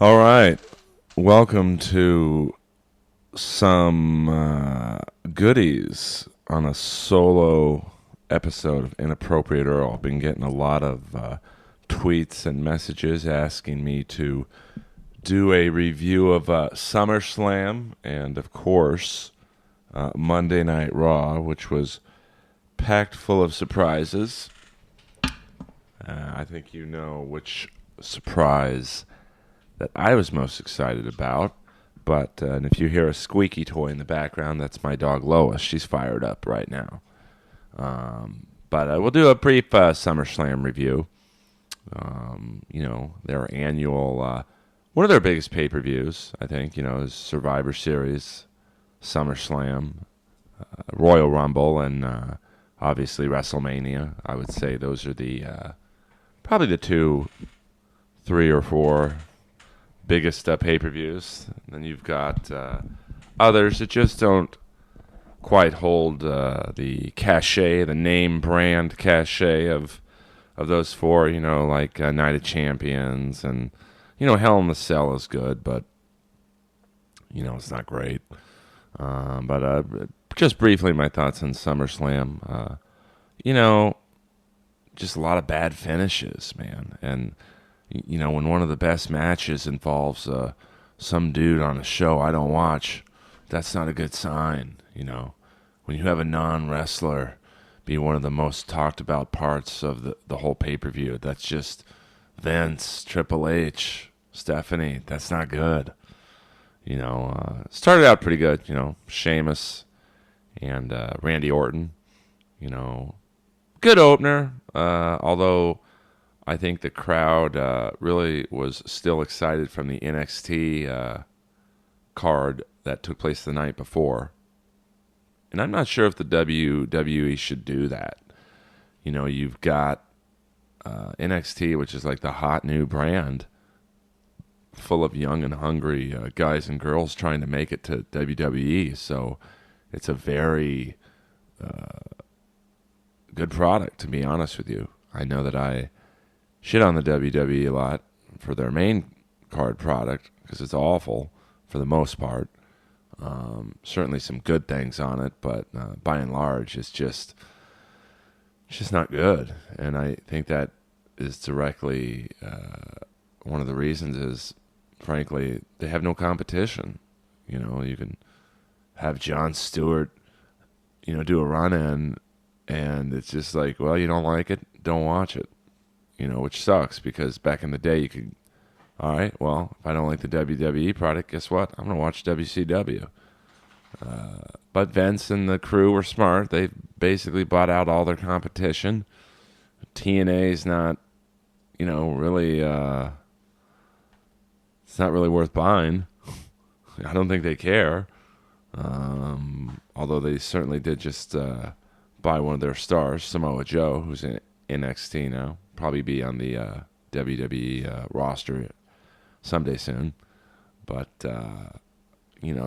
All right. Welcome to some goodies on a solo episode of Inappropriate Earl. I've been getting a lot of tweets and messages asking me to do a review of Summerslam and, of course, Monday Night Raw, which was packed full of surprises. I think you know which surprise that I was most excited about. But and if you hear a squeaky toy in the background, that's my dog Lois. She's fired up right now. But we'll do a brief SummerSlam review. Their annual, one of their biggest pay-per-views, I think, is Survivor Series, SummerSlam, Royal Rumble, and obviously WrestleMania. I would say those are the probably the two, three or four biggest pay-per-views. And then you've got others that just don't quite hold the cachet, the name brand cachet of those four, like Night of Champions and, Hell in the Cell is good, but, it's not great. But just briefly, my thoughts on SummerSlam. Just a lot of bad finishes, man. And, when one of the best matches involves some dude on a show I don't watch, that's not a good sign, When you have a non-wrestler be one of the most talked about parts of the whole pay-per-view, that's just Vince, Triple H, Stephanie. That's not good. Started out pretty good, Sheamus and Randy Orton, good opener, although I think the crowd really was still excited from the NXT card that took place the night before. And I'm not sure if the WWE should do that. You've got NXT, which is like the hot new brand, full of young and hungry guys and girls trying to make it to WWE. So it's a very good product, to be honest with you. I know that I shit on the WWE a lot for their main card product because it's awful for the most part. Certainly some good things on it, but by and large, it's just not good. And I think that is directly one of the reasons is, frankly, they have no competition. You can have Jon Stewart, do a run-in, and it's just like, well, you don't like it, don't watch it. Which sucks because back in the day you could, all right, well, if I don't like the WWE product, guess what? I'm going to watch WCW. But Vince and the crew were smart. They basically bought out all their competition. TNA's not, really, it's not really worth buying. I don't think they care. Although they certainly did just buy one of their stars, Samoa Joe, who's in NXT now. Probably be on the WWE roster someday soon. But, when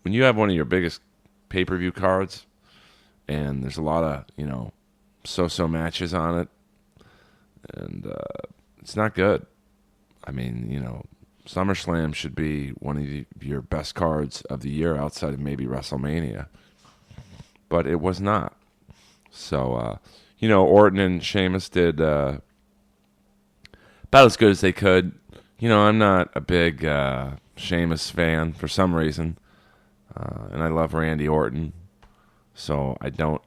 you have one of your biggest pay-per-view cards and there's a lot of, so-so matches on it, and it's not good. SummerSlam should be one of your best cards of the year outside of maybe WrestleMania. But it was not. So, Orton and Sheamus did about as good as they could. I'm not a big Sheamus fan for some reason. And I love Randy Orton. So I don't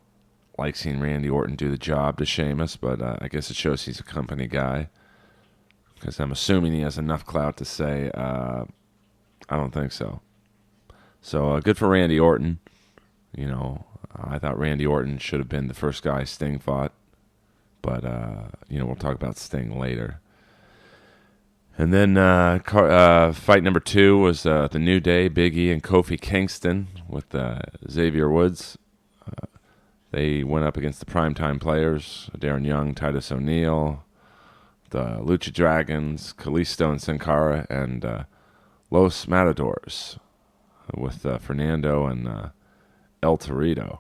like seeing Randy Orton do the job to Sheamus, but I guess it shows he's a company guy. Because I'm assuming he has enough clout to say, I don't think so. So good for Randy Orton. I thought Randy Orton should have been the first guy Sting fought. But, we'll talk about Sting later. And then fight number 2 was the New Day, Big E, and Kofi Kingston with Xavier Woods. They went up against the primetime players, Darren Young, Titus O'Neil, the Lucha Dragons, Kalisto and Sin Cara, and Los Matadors with Fernando and El Torito.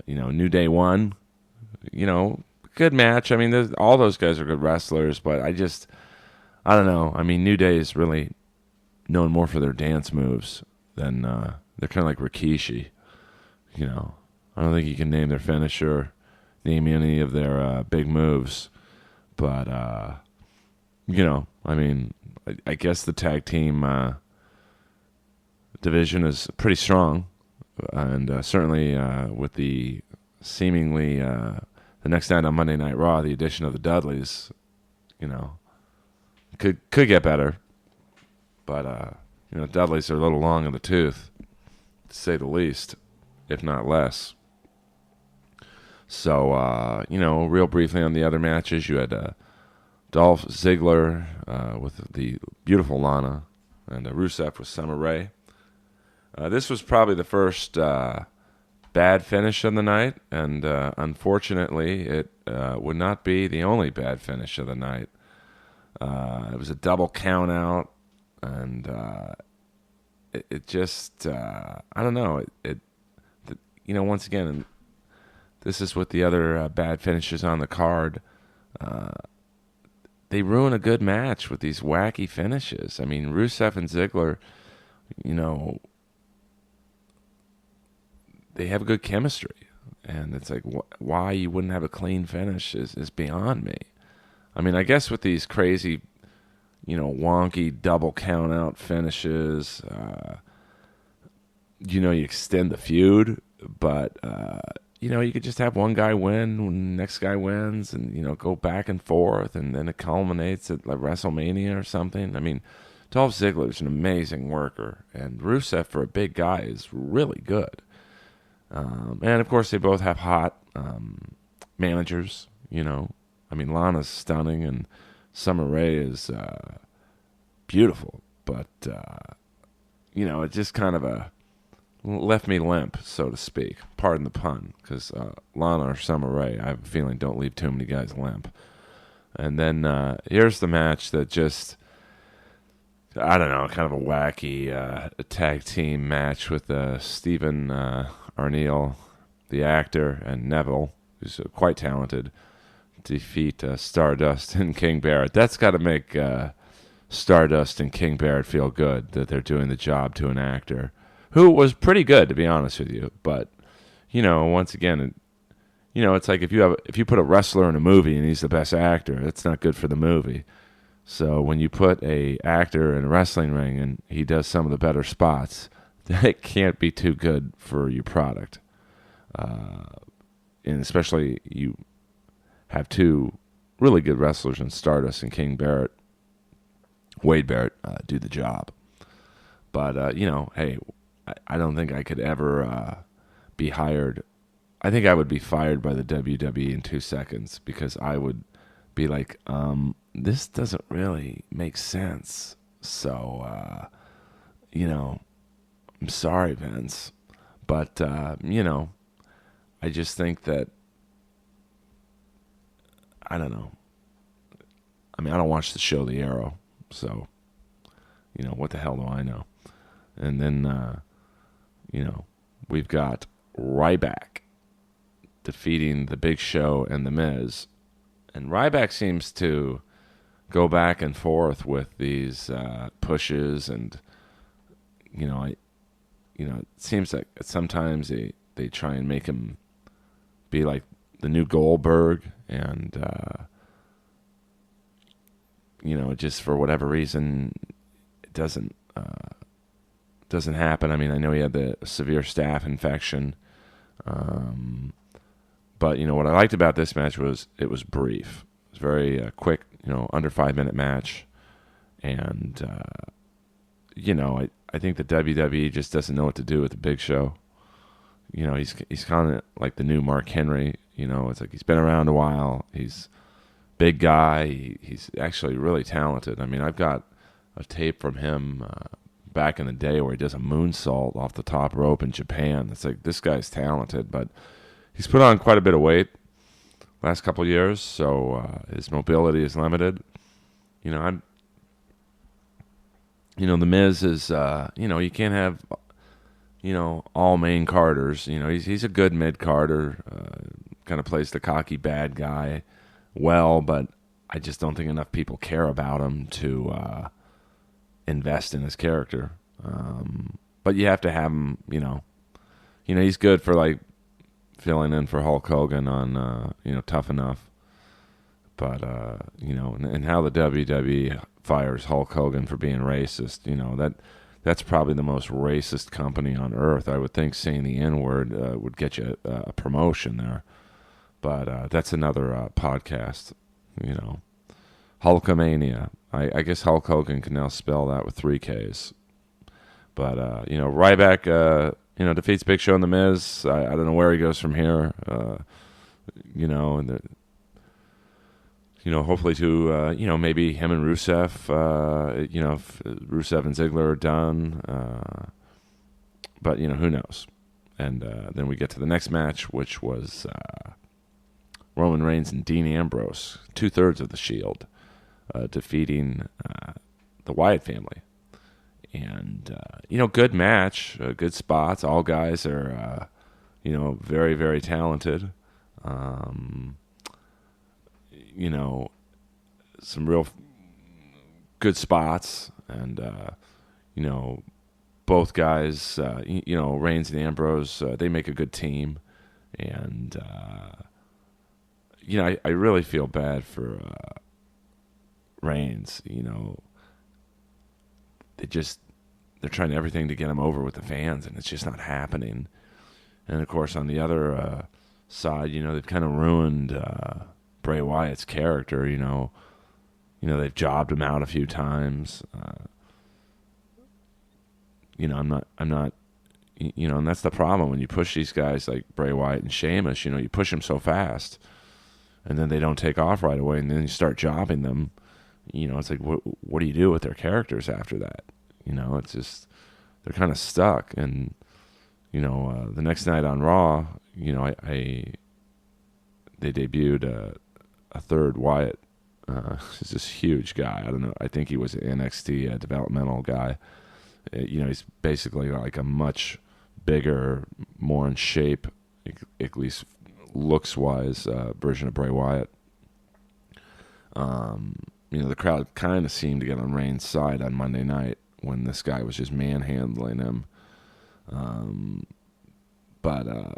New Day won. Good match. All those guys are good wrestlers, but I don't know. I mean, New Day is really known more for their dance moves than they're kind of like Rikishi. You know, I don't think you can name their finisher, name any of their big moves. But I mean, I guess the tag team division is pretty strong, and certainly with the seemingly the next night on Monday Night Raw, the addition of the Dudleys, you know, could get better. But Dudleys are a little long in the tooth, to say the least, if not less. So real briefly on the other matches, you had Dolph Ziggler with the beautiful Lana, and Rusev with Summer Rae. This was probably the first bad finish of the night, and unfortunately, it would not be the only bad finish of the night. It was a double count out, and it just, I don't know. Once again, and this is with the other bad finishes on the card. They ruin a good match with these wacky finishes. I mean, Rusev and Ziggler, they have good chemistry. And it's like, why you wouldn't have a clean finish is beyond me. I mean, I guess with these crazy, wonky double count out finishes, you extend the feud, but, you could just have one guy win when the next guy wins and, go back and forth, and then it culminates at like WrestleMania or something. I mean, Dolph Ziggler's an amazing worker, and Rusev, for a big guy, is really good. And, of course, they both have hot managers, I mean, Lana's stunning, and Summer Rae is beautiful. But, it just kind of left me limp, so to speak. Pardon the pun, because Lana or Summer Rae, I have a feeling, don't leave too many guys limp. And then here's the match that just, I don't know, kind of a wacky tag team match with Stephen Arneel, the actor, and Neville, who's quite talented, defeat Stardust and King Barrett. That's got to make Stardust and King Barrett feel good that they're doing the job to an actor who was pretty good, to be honest with you. But once again, it's like if you put a wrestler in a movie and he's the best actor, that's not good for the movie. So when you put a actor in a wrestling ring and he does some of the better spots, that can't be too good for your product. And especially you have two really good wrestlers in Stardust and King Barrett, Wade Barrett, do the job. But, hey, I don't think I could ever be hired. I think I would be fired by the WWE in 2 seconds, because I would be like, this doesn't really make sense. So, I'm sorry, Vince. But, I just think that, I don't know. I mean, I don't watch the show The Arrow, so, what the hell do I know? And then, we've got Ryback defeating The Big Show and The Miz. And Ryback seems to go back and forth with these pushes, and, it seems like sometimes they try and make him be like the new Goldberg, and, just for whatever reason, it doesn't happen. I mean, I know he had the severe staph infection, but what I liked about this match was it was brief. It was very quick, under 5-minute match, and I think the WWE just doesn't know what to do with the Big Show. He's kind of like the new Mark Henry. It's like he's been around a while. He's a big guy. He's actually really talented. I mean, I've got a tape from him back in the day where he does a moonsault off the top rope in Japan. It's like, this guy's talented, but he's put on quite a bit of weight last couple of years, so his mobility is limited. The Miz is, you can't have, all main carders. He's a good mid-carder, kind of plays the cocky bad guy well, but, I just don't think enough people care about him to invest in his character. But you have to have him, he's good for like filling in for Hulk Hogan on, Tough Enough. But, and how the WWE fires Hulk Hogan for being racist, that's probably the most racist company on earth. I would think saying the N-word would get you a promotion there. But that's another podcast, Hulkamania. I guess Hulk Hogan can now spell that with 3 Ks. But, Ryback, defeats Big Show and The Miz. I don't know where he goes from here. And hopefully to, maybe him and Rusev, if Rusev and Ziggler are done. But, who knows? And then we get to the next match, which was Roman Reigns and Dean Ambrose, 2/3 of the Shield, defeating the Wyatt family. And, good match, good spots. All guys are, very, very talented. Some real good spots. And, both guys, Reigns and Ambrose, they make a good team. And, I really feel bad for Reigns. They're trying everything to get him over with the fans, and it's just not happening. And of course, on the other side, they've kind of ruined Bray Wyatt's character. They've jobbed him out a few times. I'm not. And that's the problem when you push these guys like Bray Wyatt and Sheamus. You push them so fast, and then they don't take off right away, and then you start jobbing them. It's like, what do you do with their characters after that? It's just, they're kind of stuck. And, the next night on Raw, they debuted a third Wyatt. He's this huge guy. I don't know. I think he was an NXT developmental guy. He's basically like a much bigger, more in shape, at least looks-wise, version of Bray Wyatt. The crowd kind of seemed to get on Reigns' side on Monday night when this guy was just manhandling him. But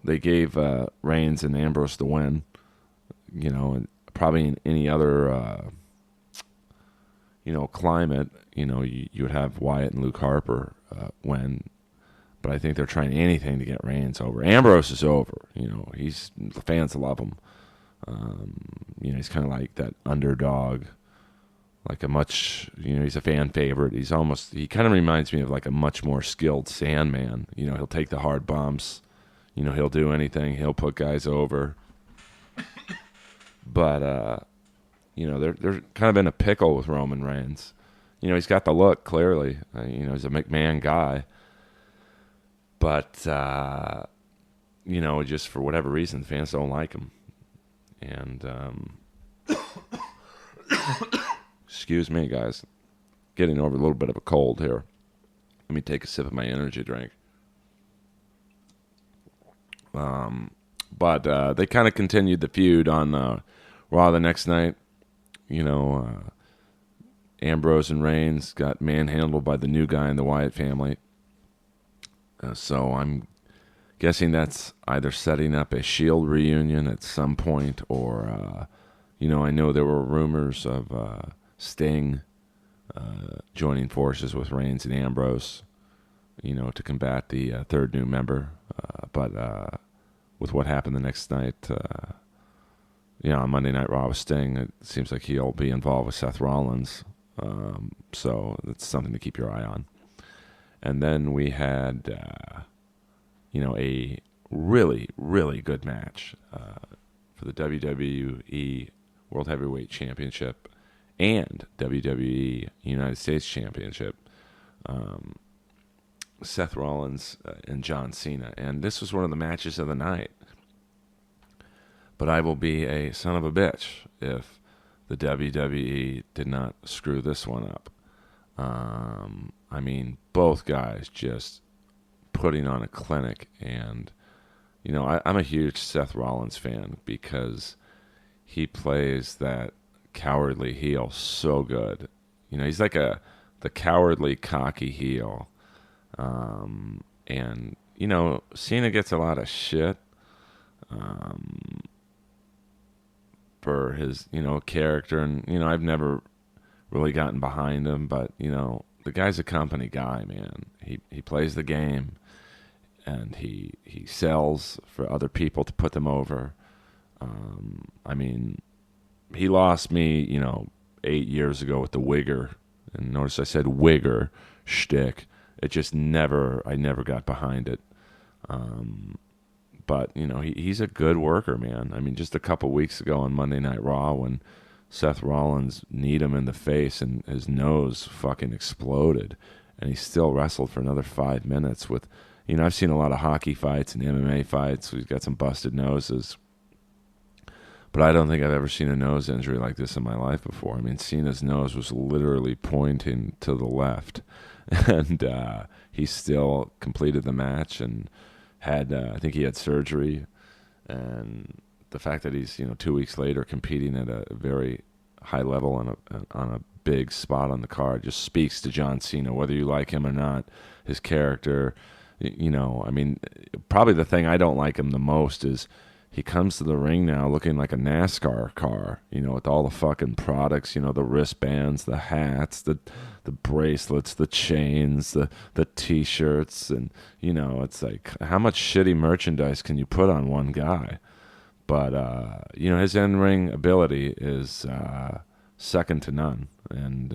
they gave Reigns and Ambrose the win. And probably in any other, climate, you would have Wyatt and Luke Harper win. But I think they're trying anything to get Reigns over. Ambrose is over. The fans love him. He's kind of like that underdog, like a much, he's a fan favorite. He kind of reminds me of like a much more skilled Sandman. He'll take the hard bumps. He'll do anything. He'll put guys over. But, they're kind of in a pickle with Roman Reigns. He's got the look, clearly. He's a McMahon guy. But, just for whatever reason, the fans don't like him. And, excuse me, guys. Getting over a little bit of a cold here. Let me take a sip of my energy drink. But they kind of continued the feud on Raw the next night. Ambrose and Reigns got manhandled by the new guy in the Wyatt family. So I'm guessing that's either setting up a Shield reunion at some point, or, I know there were rumors of Sting joining forces with Reigns and Ambrose, to combat the third new member. But with what happened the next night, on Monday Night Raw with Sting, it seems like he'll be involved with Seth Rollins. So it's something to keep your eye on. And then we had, a really, really good match for the WWE World Heavyweight Championship and WWE United States Championship. Seth Rollins and John Cena. And this was one of the matches of the night. But I will be a son of a bitch if the WWE did not screw this one up. Both guys just putting on a clinic. And, I'm a huge Seth Rollins fan because he plays that cowardly heel so good. He's like the cowardly, cocky heel. And Cena gets a lot of shit for his character, and I've never really gotten behind him, but the guy's a company guy, man. He plays the game, and he sells for other people to put them over. I mean, he lost me, 8 years ago with the wigger, and notice I said wigger shtick. It just I never got behind it. But he's a good worker, man. I mean, just a couple weeks ago on Monday Night Raw, when Seth Rollins kneed him in the face and his nose fucking exploded, and he still wrestled for another 5 minutes with, I've seen a lot of hockey fights and MMA fights. We've got some busted noses, but I don't think I've ever seen a nose injury like this in my life before. I mean, Cena's nose was literally pointing to the left, and he still completed the match and had, I think he had surgery, and the fact that he's 2 weeks later competing at a very high level on a big spot on the card just speaks to John Cena, whether you like him or not. His character, I mean, probably the thing I don't like him the most is he comes to the ring now looking like a NASCAR car, with all the fucking products, the wristbands, the hats, the bracelets, the chains, the T-shirts, and it's like, how much shitty merchandise can you put on one guy? But his in-ring ability is second to none, and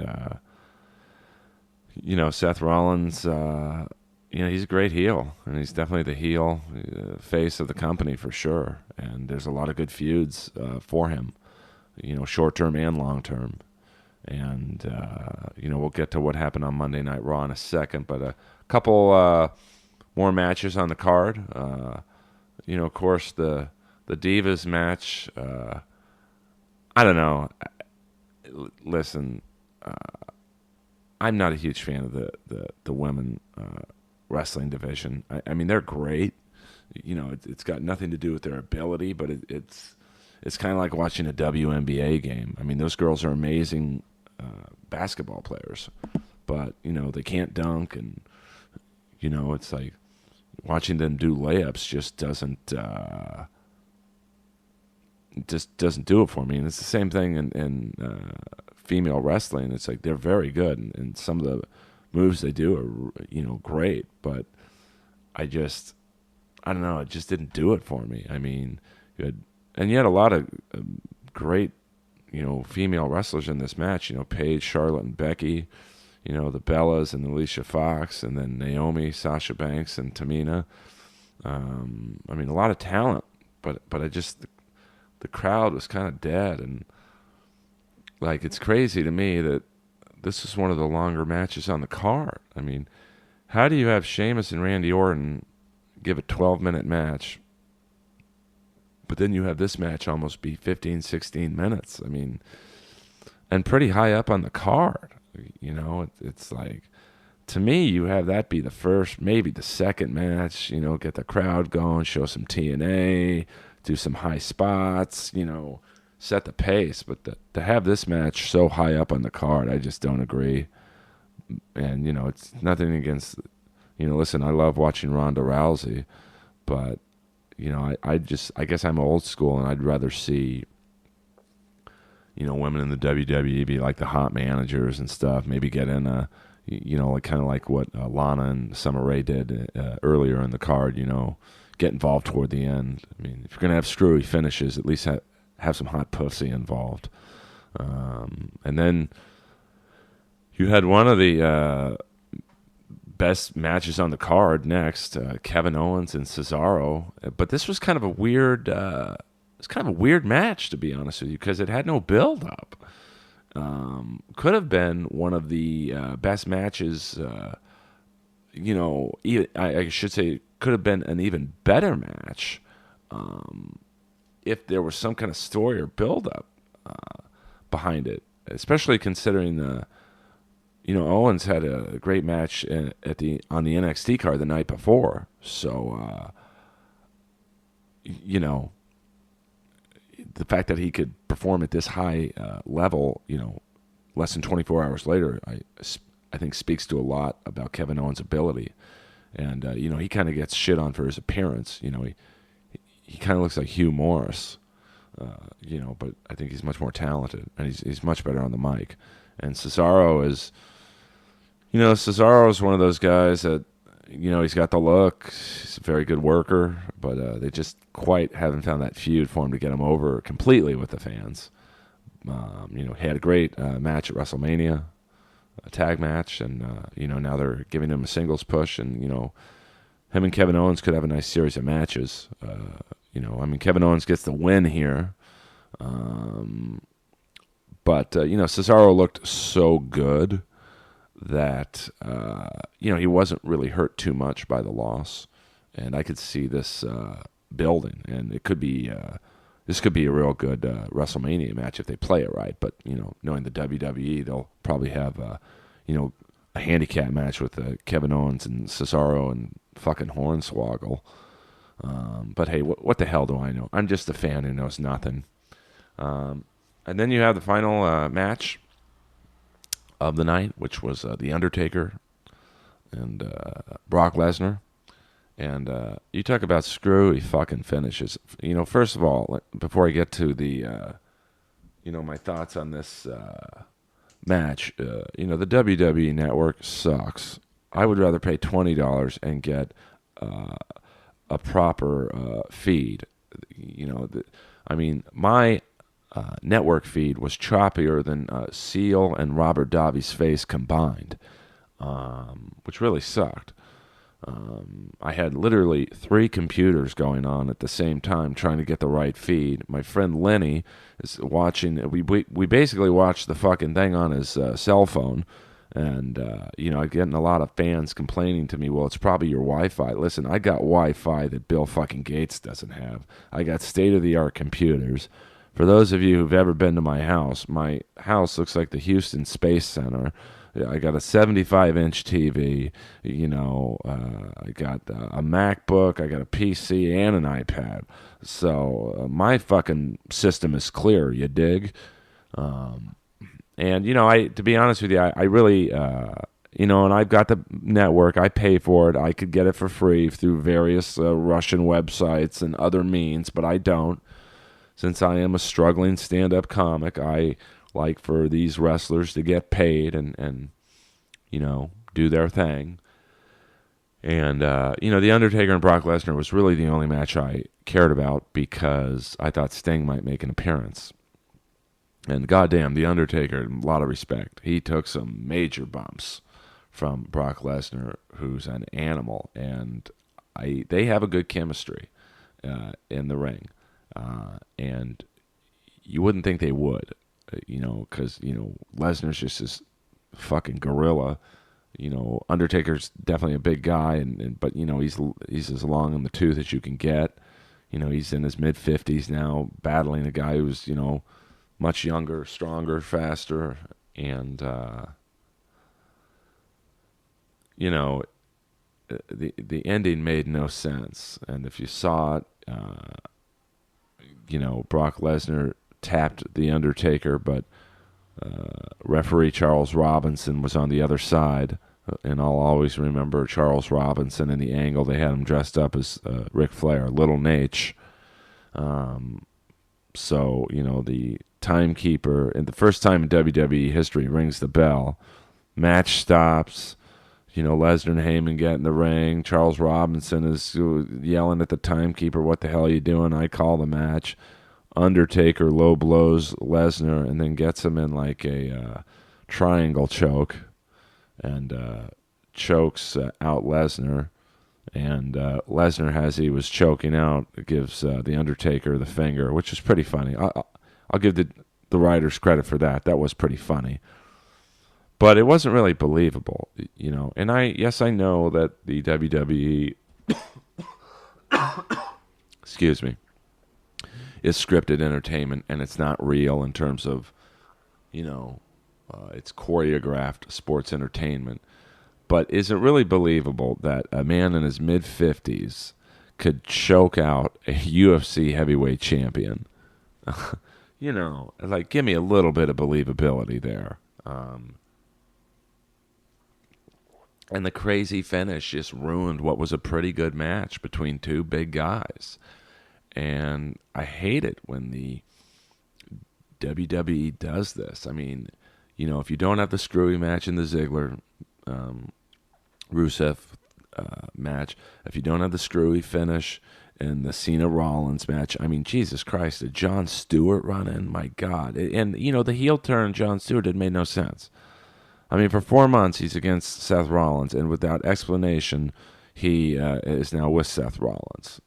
Seth Rollins, he's a great heel, and he's definitely the heel face of the company for sure. And there's a lot of good feuds for him, short term and long term. And we'll get to what happened on Monday Night Raw in a second, but a couple more matches on the card. Of course, the Divas match. I don't know. Listen, I'm not a huge fan of the women wrestling division. I mean, they're great. It's got nothing to do with their ability, but it's kind of like watching a WNBA game. I mean, those girls are amazing basketball players, but they can't dunk, and it's like watching them do layups just doesn't do it for me. And it's the same thing in female wrestling. It's like they're very good, and some of the moves they do are great, but I don't know, it just didn't do it for me. I mean, you had a lot of great female wrestlers in this match. Paige, Charlotte, and Becky. The Bellas and Alicia Fox, and then Naomi, Sasha Banks, and Tamina. I mean, a lot of talent, but I just, the crowd was kind of dead, and like, it's crazy to me that this is one of the longer matches on the card. I mean, how do you have Sheamus and Randy Orton give a 12-minute match, but then you have this match almost be 15, 16 minutes? I mean, and pretty high up on the card. It's like, to me, you have that be the first, maybe the second match, get the crowd going, show some TNA, do some high spots, set the pace. But to have this match so high up on the card, I just don't agree. And, it's nothing against, listen, I love watching Ronda Rousey, but, I guess I'm old school, and I'd rather see, women in the WWE be like the hot managers and stuff, maybe get in like kind of like what Lana and Summer Rae did earlier in the card, get involved toward the end. I mean, if you're going to have screwy finishes, at least have some hot pussy involved. And then you had one of the best matches on the card next, Kevin Owens and Cesaro. But this was kind of a weird match, to be honest with you, because it had no build up. Could have been one of the best matches. I should say, could have been an even better match if there was some kind of story or build up behind it. Especially considering Owens had a great match on the NXT card the night before. So the fact that he could perform at this high level, less than 24 hours later, I think speaks to a lot about Kevin Owens' ability. And he kind of gets shit on for his appearance. He kind of looks like Hugh Morris, but I think he's much more talented, and he's much better on the mic. And Cesaro is one of those guys that, he's got the look. He's a very good worker, but they just quite haven't found that feud for him to get him over completely with the fans. He had a great match at WrestleMania, a tag match, and now they're giving him a singles push, and him and Kevin Owens could have a nice series of matches. Kevin Owens gets the win here, but Cesaro looked so good that he wasn't really hurt too much by the loss, and I could see this building, and it could be this could be a real good WrestleMania match if they play it right. But knowing the WWE, they'll probably have a handicap match with Kevin Owens and Cesaro and fucking Hornswoggle. But hey, what the hell do I know? I'm just a fan who knows nothing. And then you have the final match of the night, which was The Undertaker and Brock Lesnar. And you talk about screwy fucking finishes. First of all, before I get to the, my thoughts on this match, the WWE Network sucks. I would rather pay $20 and get a proper feed. My network feed was choppier than Seal and Robert Davi's face combined, which really sucked. I had literally 3 computers going on at the same time trying to get the right feed. My friend Lenny is watching. We basically watched the fucking thing on his cell phone. And, I'm getting a lot of fans complaining to me, well, it's probably your Wi-Fi. Listen, I got Wi-Fi that Bill fucking Gates doesn't have. I got state-of-the-art computers. For those of you who've ever been to my house looks like the Houston Space Center. I got a 75-inch TV, I got a MacBook, I got a PC, and an iPad. So my fucking system is clear, you dig? And, to be honest with you, I really, and I've got the network. I pay for it. I could get it for free through various Russian websites and other means, but I don't. Since I am a struggling stand-up comic, I like for these wrestlers to get paid and do their thing. And, The Undertaker and Brock Lesnar was really the only match I cared about because I thought Sting might make an appearance. And goddamn, The Undertaker, a lot of respect. He took some major bumps from Brock Lesnar, who's an animal. And they have a good chemistry in the ring. And you wouldn't think they would, because, Lesnar's just this fucking gorilla. Undertaker's definitely a big guy, but he's as long in the tooth as you can get. He's in his mid-50s now, battling a guy who's, much younger, stronger, faster, and the ending made no sense. And if you saw it, Brock Lesnar tapped The Undertaker, but referee Charles Robinson was on the other side, and I'll always remember Charles Robinson in the angle. They had him dressed up as Ric Flair, Little Nate. So, the timekeeper, and the first time in WWE history, rings the bell. Match stops. Lesnar and Heyman get in the ring. Charles Robinson is yelling at the timekeeper, what the hell are you doing? I call the match. Undertaker low blows Lesnar and then gets him in like a triangle choke and chokes out Lesnar. And Lesnar, as he was choking out, gives The Undertaker the finger, which is pretty funny. I'll give the writers credit for that. That was pretty funny. But it wasn't really believable, And I know that the WWE, excuse me, is scripted entertainment, and it's not real in terms of, it's choreographed sports entertainment. But is it really believable that a man in his mid-50s could choke out a UFC heavyweight champion? Like give me a little bit of believability there. And the crazy finish just ruined what was a pretty good match between two big guys. And I hate it when the WWE does this. I mean, if you don't have the screwy match in the Ziggler Rusev match, if you don't have the screwy finish in the Cena Rollins match, I mean, Jesus Christ, a Jon Stewart run in, my God. And, the heel turn Jon Stewart, it made no sense. I mean, for 4 months, he's against Seth Rollins, and without explanation, he is now with Seth Rollins.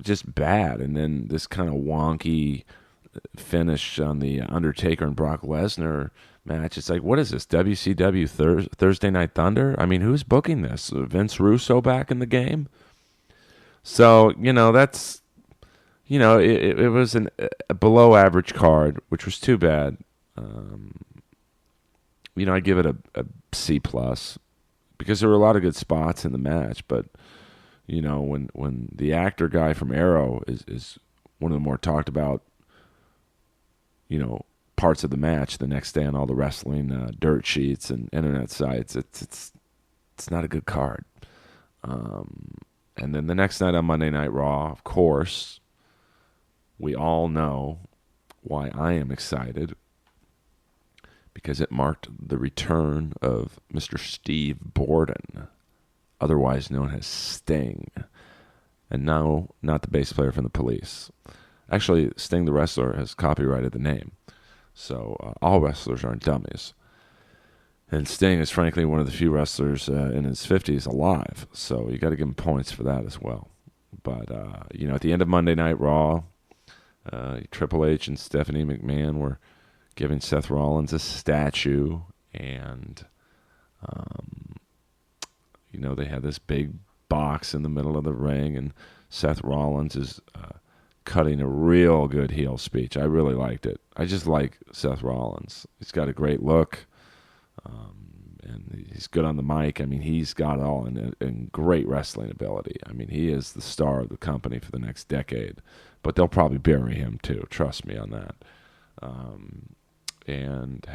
Just bad. And then this kind of wonky finish on the Undertaker and Brock Lesnar match. It's like, what is this, WCW Thursday Night Thunder? I mean, who's booking this? Vince Russo back in the game? So, that's, it was a below average card, which was too bad. I give it a C plus because there were a lot of good spots in the match. But when the actor guy from Arrow is one of the more talked about parts of the match the next day on all the wrestling dirt sheets and internet sites, it's not a good card. And then the next night on Monday Night Raw, of course, we all know why I am excited. Because it marked the return of Mr. Steve Borden, otherwise known as Sting, and now not the bass player from the Police. Actually, Sting the wrestler has copyrighted the name, so all wrestlers aren't dummies. And Sting is frankly one of the few wrestlers in his 50s alive, so you got to give him points for that as well. But, at the end of Monday Night Raw, Triple H and Stephanie McMahon were giving Seth Rollins a statue, and they had this big box in the middle of the ring, and Seth Rollins is cutting a real good heel speech. I really liked it. I just like Seth Rollins. He's got a great look, and he's good on the mic. I mean, he's got it all, and great wrestling ability. I mean, he is the star of the company for the next decade, but they'll probably bury him too. Trust me on that. And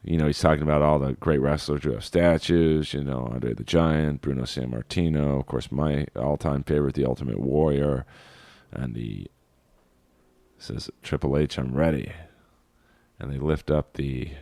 he's talking about all the great wrestlers who have statues, Andre the Giant, Bruno Sammartino, of course, my all-time favorite, The Ultimate Warrior, and he says, Triple H, I'm ready. And they lift up the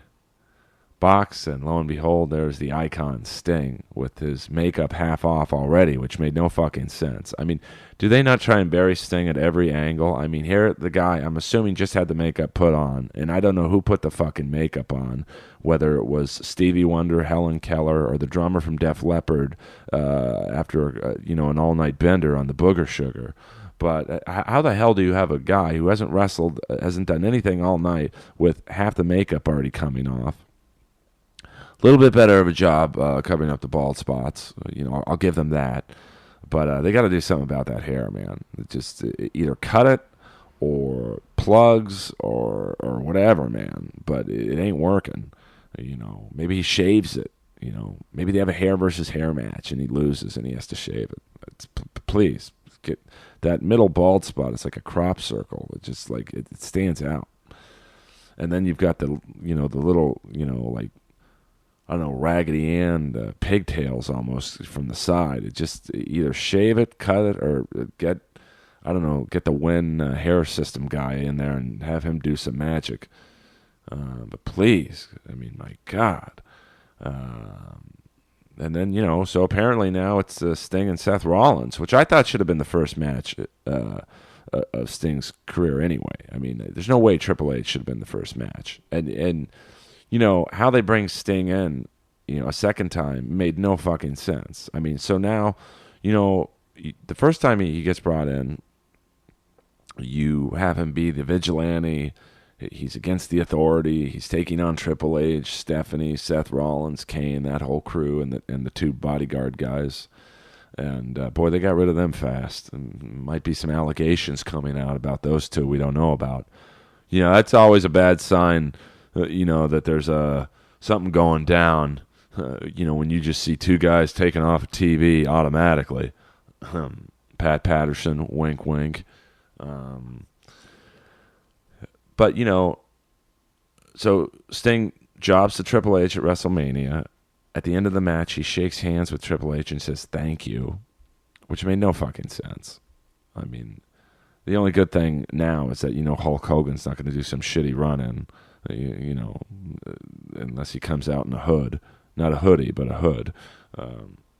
box, and lo and behold, there's the icon Sting with his makeup half off already, which made no fucking sense. I mean, do they not try and bury Sting at every angle? I mean, here the guy, I'm assuming, just had the makeup put on, and I don't know who put the fucking makeup on, whether it was Stevie Wonder, Helen Keller, or the drummer from Def Leppard after an all-night bender on the Booger Sugar. But how the hell do you have a guy who hasn't wrestled, hasn't done anything all night, with half the makeup already coming off? A little bit better of a job covering up the bald spots. I'll give them that. But they got to do something about that hair, man. Just either cut it or plugs or whatever, man. But it ain't working. Maybe he shaves it. Maybe they have a hair versus hair match and he loses and he has to shave it. Please get that middle bald spot. It's like a crop circle. It just like it stands out. And then you've got the the little like, I don't know, Raggedy Ann pigtails almost from the side. It just either shave it, cut it, or get the Win hair system guy in there and have him do some magic. But please, I mean, my God. And then, so apparently now it's Sting and Seth Rollins, which I thought should have been the first match of Sting's career anyway. I mean, there's no way Triple H should have been the first match. And how they bring Sting in, a second time made no fucking sense. I mean, so now, the first time he gets brought in, you have him be the vigilante. He's against the authority. He's taking on Triple H, Stephanie, Seth Rollins, Kane, that whole crew, and the two bodyguard guys. And boy, they got rid of them fast. And might be some allegations coming out about those two we don't know about. That's always a bad sign. That there's something going down, when you just see two guys taken off of TV automatically. Pat Patterson, wink, wink. Um, but, so Sting jobs to Triple H at WrestleMania. At the end of the match, he shakes hands with Triple H and says, "Thank you," which made no fucking sense. I mean, the only good thing now is that, Hulk Hogan's not going to do some shitty run-in, unless he comes out in a hood. Not a hoodie, but a hood.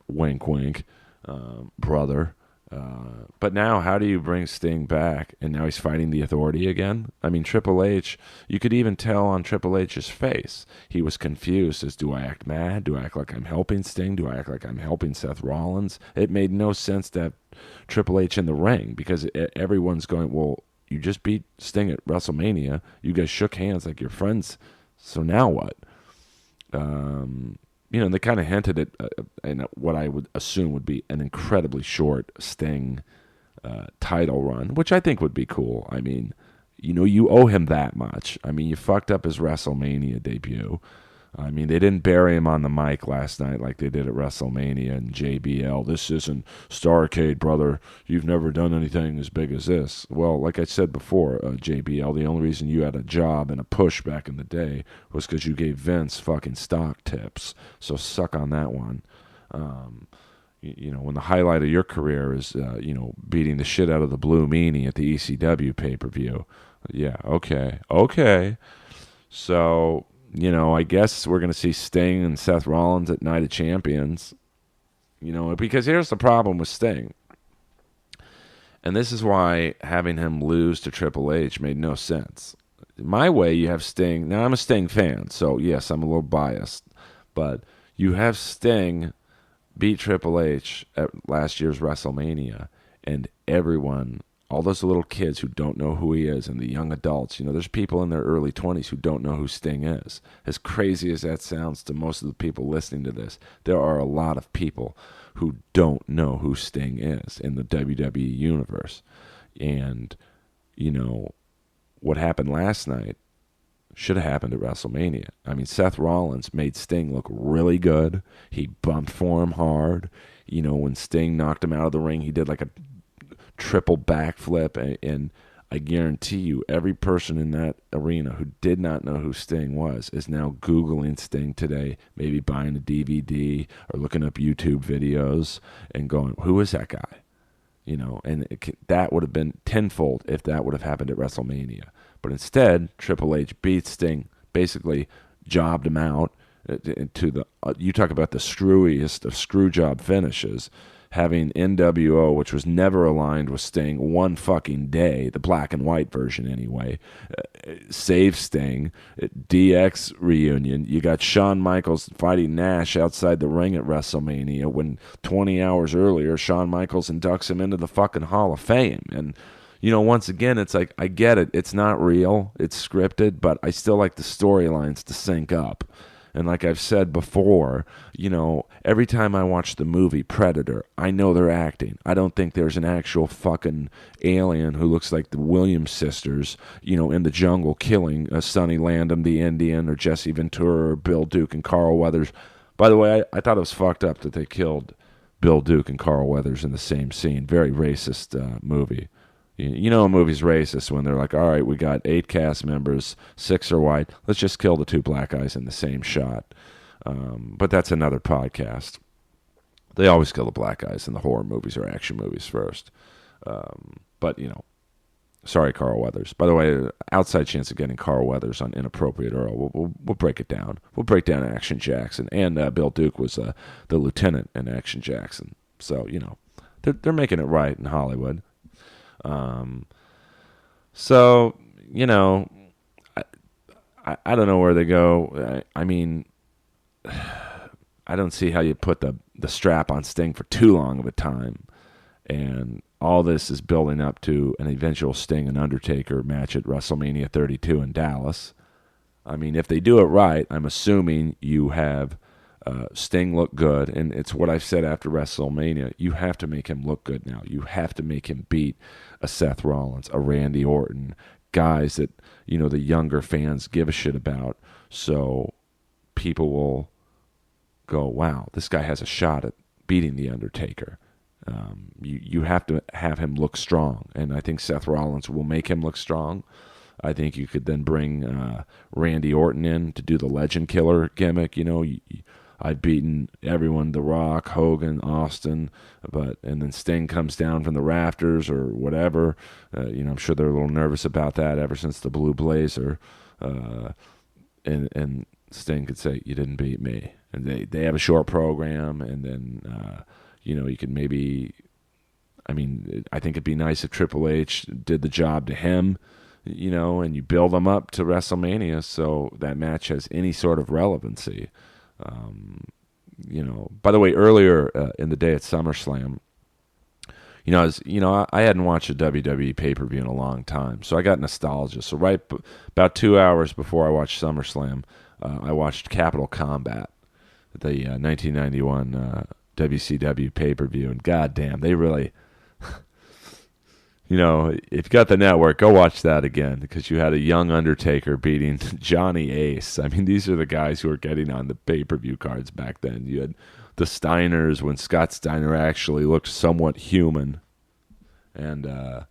Wink, wink, brother. But now, how do you bring Sting back? And now he's fighting the Authority again? I mean, Triple H, you could even tell on Triple H's face. He was confused as, do I act mad? Do I act like I'm helping Sting? Do I act like I'm helping Seth Rollins? It made no sense to have Triple H in the ring because everyone's going, well, you just beat Sting at WrestleMania. You guys shook hands like you're friends. So now what? They kind of hinted at what I would assume would be an incredibly short Sting title run, which I think would be cool. I mean, you owe him that much. I mean, you fucked up his WrestleMania debut. I mean, they didn't bury him on the mic last night like they did at WrestleMania and JBL. This isn't Starrcade, brother. You've never done anything as big as this. Well, like I said before, JBL, the only reason you had a job and a push back in the day was because you gave Vince fucking stock tips. So suck on that one. When the highlight of your career is, beating the shit out of the Blue Meanie at the ECW pay-per-view. Yeah, okay. So, I guess we're going to see Sting and Seth Rollins at Night of Champions. Because here's the problem with Sting. And this is why having him lose to Triple H made no sense. My way, you have Sting. Now, I'm a Sting fan, so yes, I'm a little biased. But you have Sting beat Triple H at last year's WrestleMania, and everyone, all those little kids who don't know who he is, and the young adults, there's people in their early 20s who don't know who Sting is. As crazy as that sounds to most of the people listening to this, there are a lot of people who don't know who Sting is in the WWE universe. And, what happened last night should have happened at WrestleMania. I mean, Seth Rollins made Sting look really good. He bumped for him hard. When Sting knocked him out of the ring, he did like a triple backflip, and I guarantee you every person in that arena who did not know who Sting was is now Googling Sting today, maybe buying a DVD or looking up YouTube videos and going, who is that guy? And that would have been tenfold if that would have happened at WrestleMania. But instead, Triple H beat Sting, basically jobbed him out to the, you talk about the screwiest of screw job finishes, having NWO, which was never aligned with Sting, one fucking day, the black and white version anyway, save Sting, DX reunion. You got Shawn Michaels fighting Nash outside the ring at WrestleMania when 20 hours earlier, Shawn Michaels inducts him into the fucking Hall of Fame. And, once again, it's like, I get it. It's not real. It's scripted, but I still like the storylines to sync up. And like I've said before, every time I watch the movie Predator, I know they're acting. I don't think there's an actual fucking alien who looks like the Williams sisters, in the jungle killing Sonny Landham, the Indian, or Jesse Ventura, or Bill Duke and Carl Weathers. By the way, I thought it was fucked up that they killed Bill Duke and Carl Weathers in the same scene. Very racist movie. A movie's racist when they're like, all right, we got 8 cast members, 6 are white. Let's just kill the 2 black guys in the same shot. But that's another podcast. They always kill the black guys in the horror movies or action movies first. But, sorry, Carl Weathers. By the way, outside chance of getting Carl Weathers on Inappropriate Earl. We'll break it down. We'll break down Action Jackson. And Bill Duke was the lieutenant in Action Jackson. So, they're making it right in Hollywood. So, I don't know where they go. I mean, I don't see how you put the strap on Sting for too long of a time. And all this is building up to an eventual Sting and Undertaker match at WrestleMania 32 in Dallas. I mean, if they do it right, I'm assuming you have Sting look good, and it's what I've said after WrestleMania. You have to make him look good now. You have to make him beat a Seth Rollins, a Randy Orton, guys that, the younger fans give a shit about, so people will go, wow, this guy has a shot at beating The Undertaker. You have to have him look strong, and I think Seth Rollins will make him look strong. I think you could then bring Randy Orton in to do the Legend Killer gimmick. I've beaten everyone: The Rock, Hogan, Austin, and then Sting comes down from the rafters or whatever. I'm sure they're a little nervous about that ever since the Blue Blazer, and Sting could say, "You didn't beat me," and they have a short program, and then you could maybe. I mean, I think it'd be nice if Triple H did the job to him, and you build them up to WrestleMania so that match has any sort of relevancy. By the way, earlier in the day at SummerSlam, I hadn't watched a WWE pay-per-view in a long time, so I got nostalgia. So about 2 hours before I watched SummerSlam, I watched Capital Combat, the 1991 WCW pay-per-view, and goddamn, they really... if you got the network, go watch that again, because you had a young Undertaker beating Johnny Ace. I mean, these are the guys who were getting on the pay-per-view cards back then. You had the Steiners when Scott Steiner actually looked somewhat human. And, of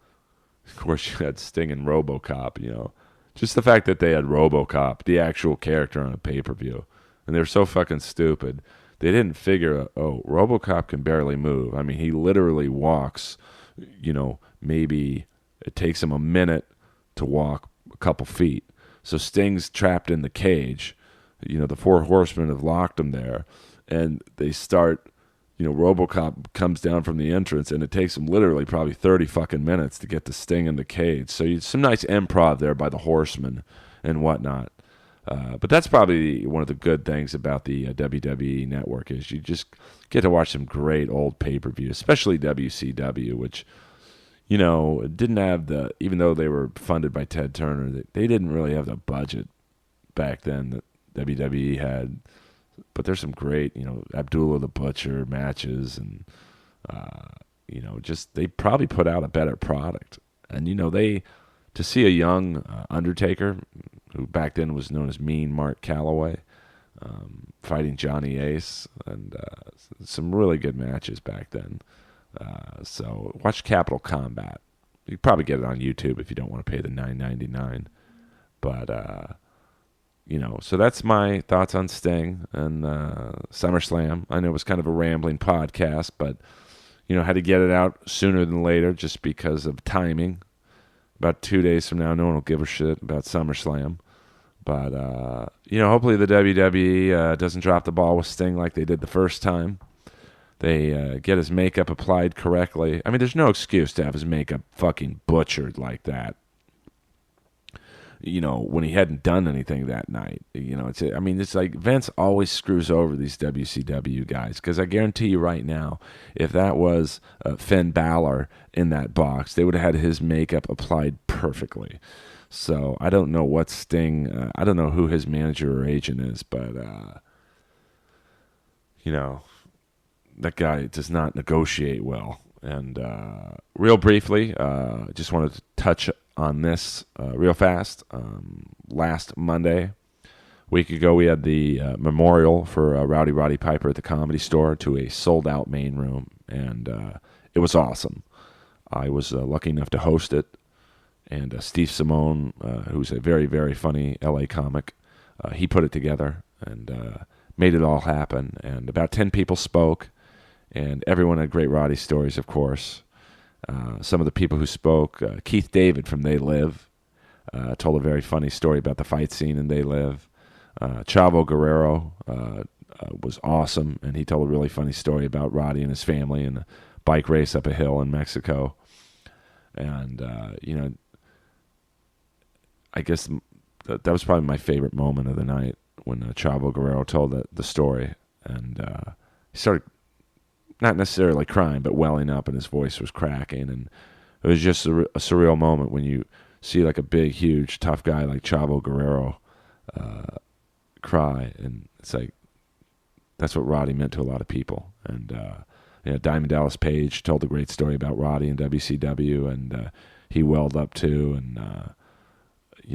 course, you had Sting and RoboCop, Just the fact that they had RoboCop, the actual character, on a pay-per-view. And they're so fucking stupid. They didn't figure, RoboCop can barely move. I mean, he literally walks, maybe it takes him a minute to walk a couple feet. So Sting's trapped in the cage. The four horsemen have locked him there. And they start, RoboCop comes down from the entrance, and it takes him literally probably 30 fucking minutes to get the Sting in the cage. So some nice improv there by the horsemen and whatnot. But that's probably one of the good things about the WWE network is you just get to watch some great old pay-per-views, especially WCW, which, didn't have even though they were funded by Ted Turner, they didn't really have the budget back then that WWE had. But there's some great, Abdullah the Butcher matches, and, they probably put out a better product. And, to see a young Undertaker, who back then was known as Mean Mark Calloway, fighting Johnny Ace, and some really good matches back then. So watch Capital Combat. You can probably get it on YouTube if you don't want to pay the $9.99. But, so that's my thoughts on Sting and SummerSlam. I know it was kind of a rambling podcast, but, had to get it out sooner than later just because of timing. About 2 days from now, no one will give a shit about SummerSlam. But, hopefully the WWE doesn't drop the ball with Sting like they did the first time. They get his makeup applied correctly. I mean, there's no excuse to have his makeup fucking butchered like that. When he hadn't done anything that night. It's like Vince always screws over these WCW guys, because I guarantee you right now, if that was Finn Balor in that box, they would have had his makeup applied perfectly. So I don't know what Sting, I don't know who his manager or agent is, but, that guy does not negotiate well. And real briefly, just wanted to touch on this real fast. Last Monday, week ago, we had the memorial for Rowdy Roddy Piper at the Comedy Store to a sold-out main room, and it was awesome. I was lucky enough to host it, and Steve Simone, who's a very, very funny L.A. comic, he put it together and made it all happen. And about 10 people spoke, and everyone had great Roddy stories, of course. Some of the people who spoke, Keith David from They Live, told a very funny story about the fight scene in They Live. Chavo Guerrero was awesome, and he told a really funny story about Roddy and his family and a bike race up a hill in Mexico. And, I guess that was probably my favorite moment of the night when Chavo Guerrero told the story. And he started not necessarily crying, but welling up, and his voice was cracking. And it was just a surreal moment when you see like a big, huge, tough guy like Chavo Guerrero cry. And it's like, that's what Roddy meant to a lot of people. And Diamond Dallas Page told a great story about Roddy and WCW, and he welled up too. And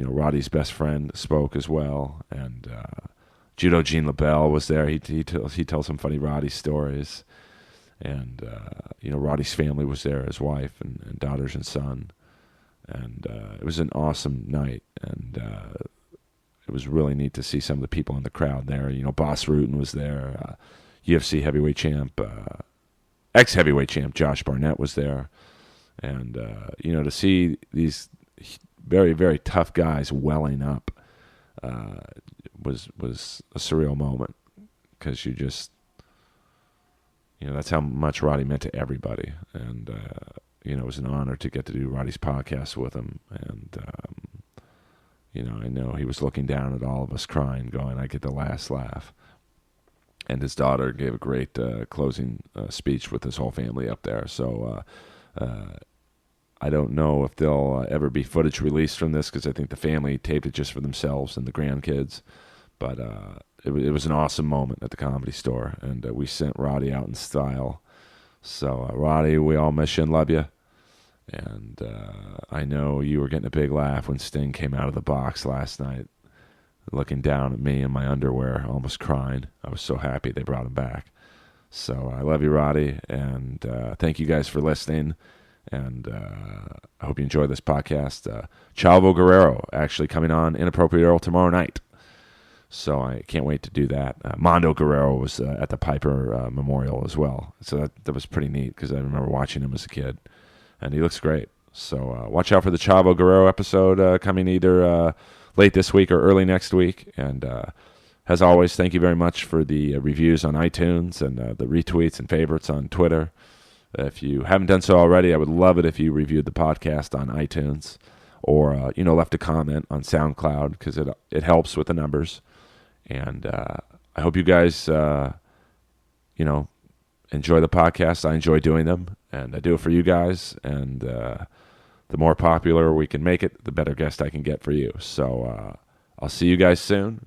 Roddy's best friend spoke as well, and Judo Gene LaBelle was there. He tells some funny Roddy stories, And, Roddy's family was there, his wife and daughters and son. And it was an awesome night. And it was really neat to see some of the people in the crowd there. Boss Rutan was there. UFC heavyweight champ, ex-heavyweight champ Josh Barnett was there. And, to see these very, very tough guys welling up was a surreal moment, because you just, that's how much Roddy meant to everybody. And, it was an honor to get to do Roddy's podcast with him. And, I know he was looking down at all of us crying, going, I get the last laugh. And his daughter gave a great closing speech with his whole family up there. So I don't know if there'll ever be footage released from this, because I think the family taped it just for themselves and the grandkids. But it was an awesome moment at the Comedy Store, and we sent Roddy out in style. So, Roddy, we all miss you and love you. And I know you were getting a big laugh when Sting came out of the box last night, looking down at me in my underwear, almost crying. I was so happy they brought him back. So I love you, Roddy, and thank you guys for listening. And I hope you enjoy this podcast. Chavo Guerrero actually coming on Inappropriate Earl tomorrow night. So I can't wait to do that. Mondo Guerrero was at the Piper Memorial as well. So that was pretty neat, because I remember watching him as a kid. And he looks great. So watch out for the Chavo Guerrero episode coming either late this week or early next week. And as always, thank you very much for the reviews on iTunes and the retweets and favorites on Twitter. If you haven't done so already, I would love it if you reviewed the podcast on iTunes, or left a comment on SoundCloud, because it helps with the numbers. And I hope you guys enjoy the podcast. I enjoy doing them, and I do it for you guys. And the more popular we can make it, the better guest I can get for you. So I'll see you guys soon.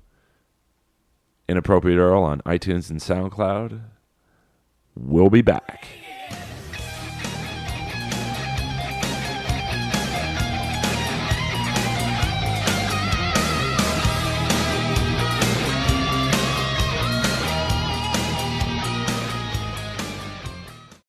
Inappropriate Earl on iTunes and SoundCloud. We'll be back.